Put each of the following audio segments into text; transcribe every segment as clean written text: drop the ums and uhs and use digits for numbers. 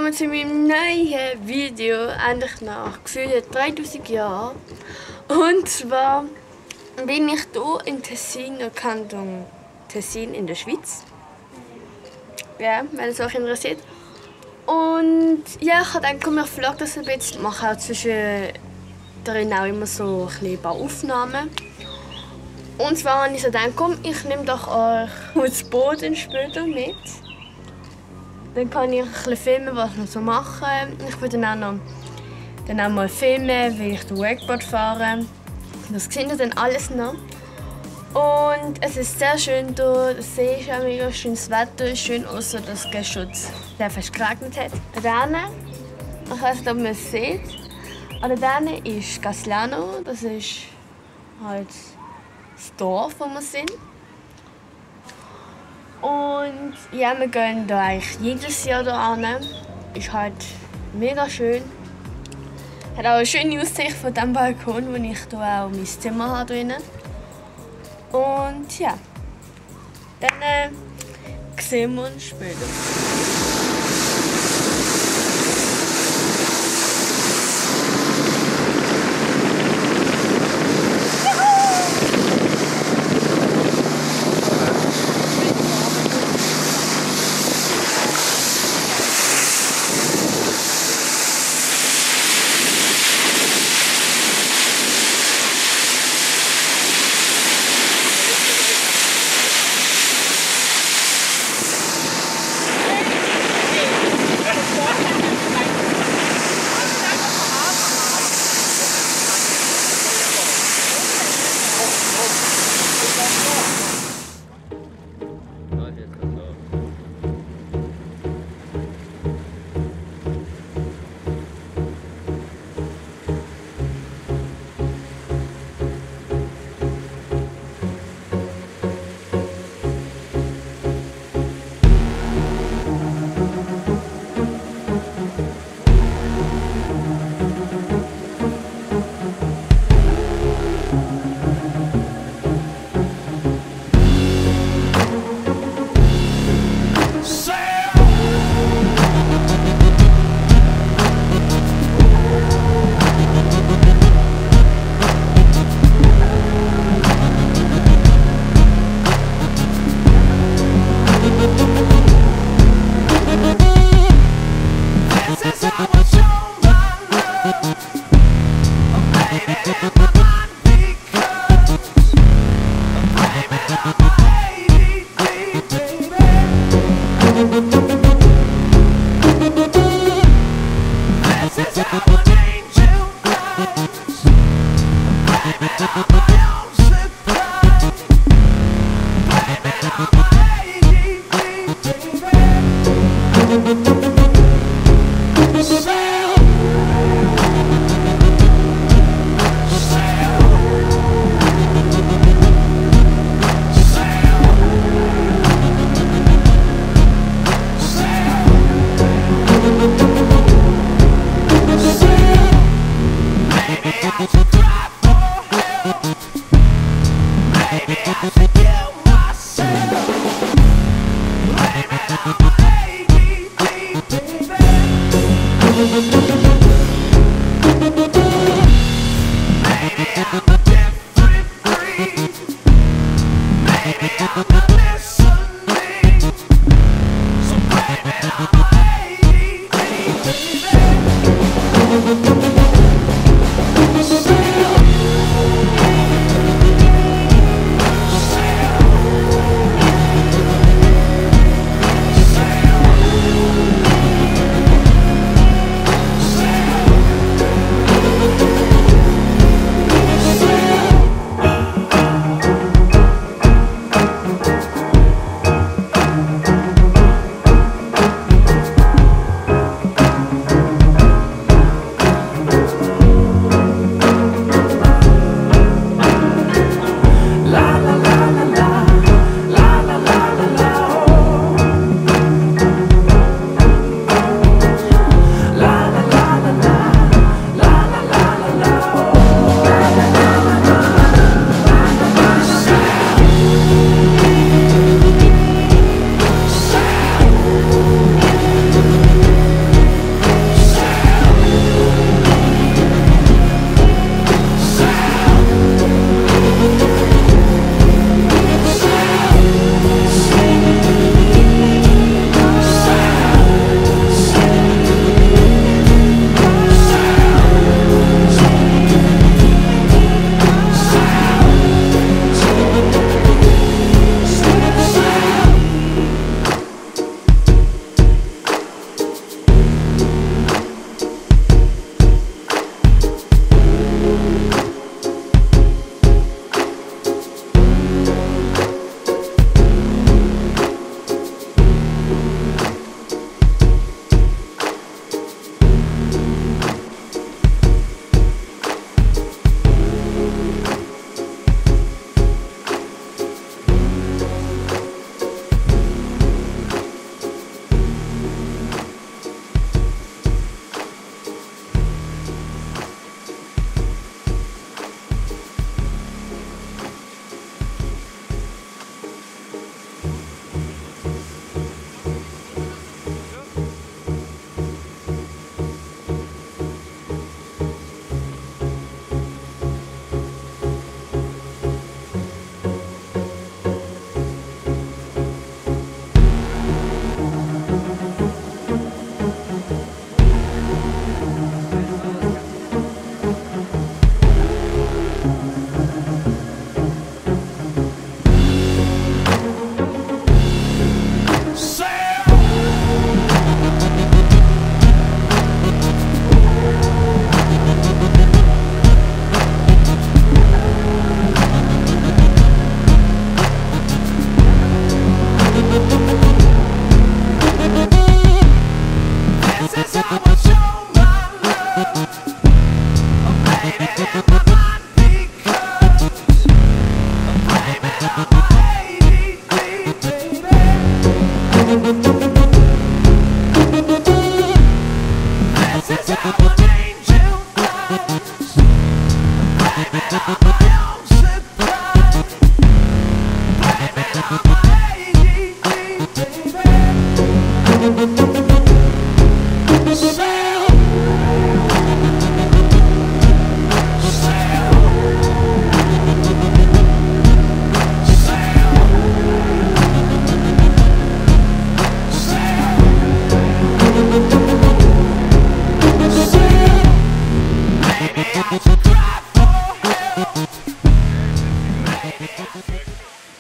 willkommen zu meinem neuen Video, endlich nach gefühlt 3000 Jahren. Und zwar bin ich hier im Tessin, Kanton Tessin in der Schweiz. Ja, wenn es euch interessiert. Und ja, ich habe gedacht, komm, ich vlog das ein bisschen. Ich mache auch zwischendrin auch immer so ein paar Aufnahmen. Und zwar habe ich so gedacht, komm, ich nehme doch euch das Boden später mit. Dann kann ich ein bisschen filmen, was wir so machen. Ich würde dann auch mal filmen, wie ich den Wakeboard fahre. Das seht ihr dann alles noch. Und es ist sehr schön hier. Der See ist auch mega schönes Wetter. Ist schön, außer dass es gestern sehr fest geregnet hat. Dann, ich weiß nicht, ob man es sieht, aber dann ist Gaslano. Das ist halt das Dorf, wo wir sind. Und ja, wir gehen hier eigentlich jedes Jahr hierhin. Ist halt mega schön. Hat auch eine schöne Aussicht von diesem Balkon, wo ich hier auch mein Zimmer habe. Und ja, dann sehen wir uns später.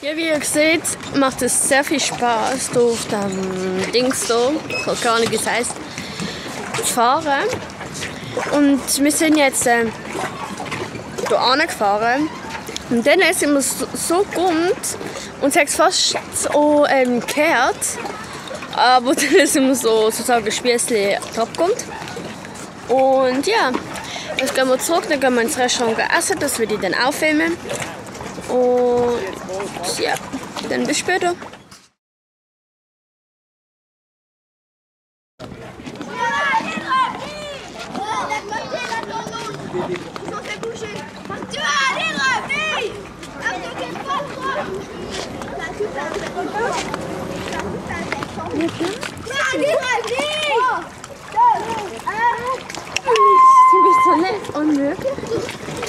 Ja, wie ihr seht, macht es sehr viel Spaß, hier auf dem Dings hier, ich habe gar nicht, wie es heisst, zu fahren. Und wir sind jetzt hier angefahren. Und dann sind wir so gut und es hat fast so gekehrt. Aber dann sind wir so sozusagen ein Spießchen abgekommen. Und ja, jetzt gehen wir zurück, dann gehen wir ins Restaurant essen, das will ich dann auch filmen. Und ja, dann bis später. Du bist so nett und möglich.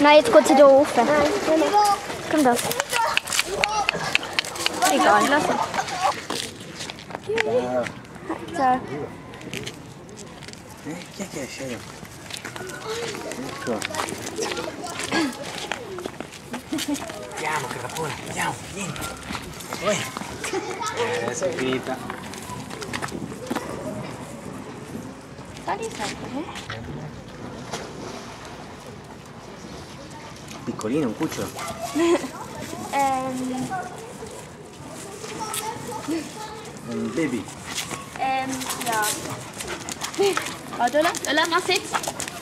Nein, jetzt geht sie da rauf. Komm das. Egal, lass es. So. Chi è che esce? Andiamo, crapone, andiamo, vieni. Poi. Adesso è finita. Sali sempre. Piccolino, un cucciolo. Un baby. Ja. Oh, Lola, mach Sitz.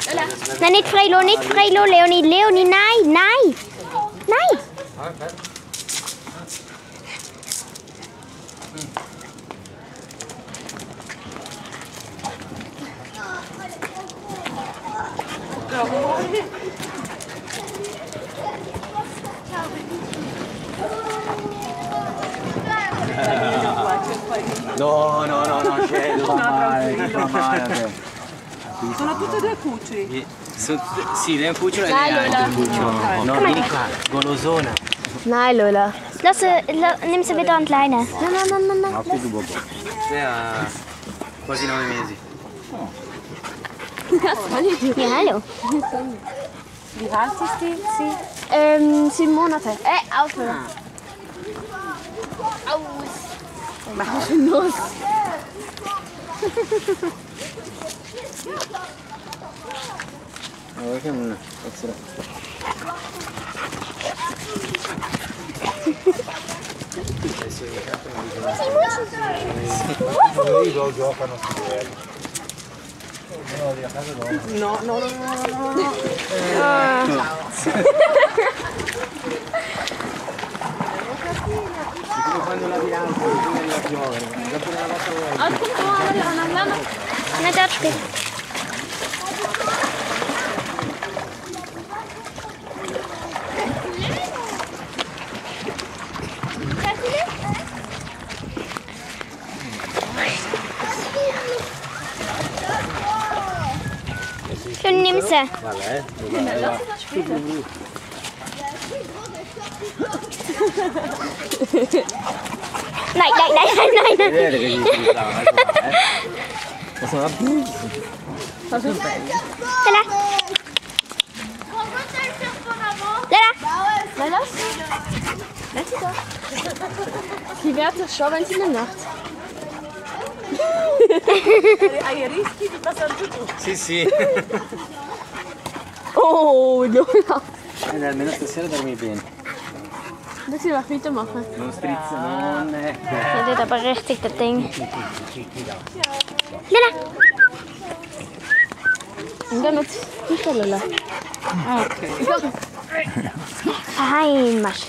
Lola. Nein, nicht Freilo, nicht Freilo, Leonie. Leonie, nein, nein. Nein. No, Scello, fa male. Sono tutte e due cuccioli? Sì, lei è un cucciolo e lei è un cucciolo. No, vieni qua, golosona. Nein, Lola. Nimm sie wieder an die Leine. Nein. Lei ha quasi 9 mesi. Ja, hallo. Wie alt ist die? 7 Monate. Aufhören. Mach schon los. No. Come quando la viranza, prima di piovere. Dopo una volta Na, dort spiel. Schön, nimm sie. Nein. Vedete che ci stava, sono belli. Lola. Lass sie doch. Sie wehrt sich schon, wenn sie in der Nacht. Hai rischi di passare tutto? Sì. Oh, Lola. Almeno stasera dormi bene. Lass sie doch weitermachen. Non strizza, non è. Das ist aber richtig, das Ding. Lola. Und dann jetzt weiter, Lola. Ok. Fein, Masch.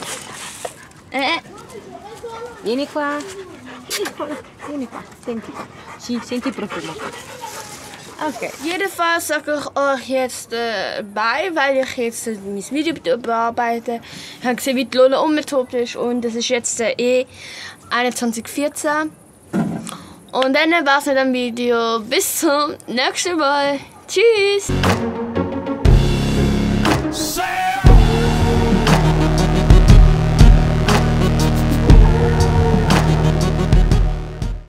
Vieni qua. Vieni qua. Senti il profumo. Okay. Jedenfalls sage ich euch jetzt bye, weil ich jetzt mein Video bearbeite. Ich habe gesehen, wie die Lola umgetobt ist und es ist jetzt 21:14. Und dann war es mit dem Video. Bis zum nächsten Mal. Tschüss!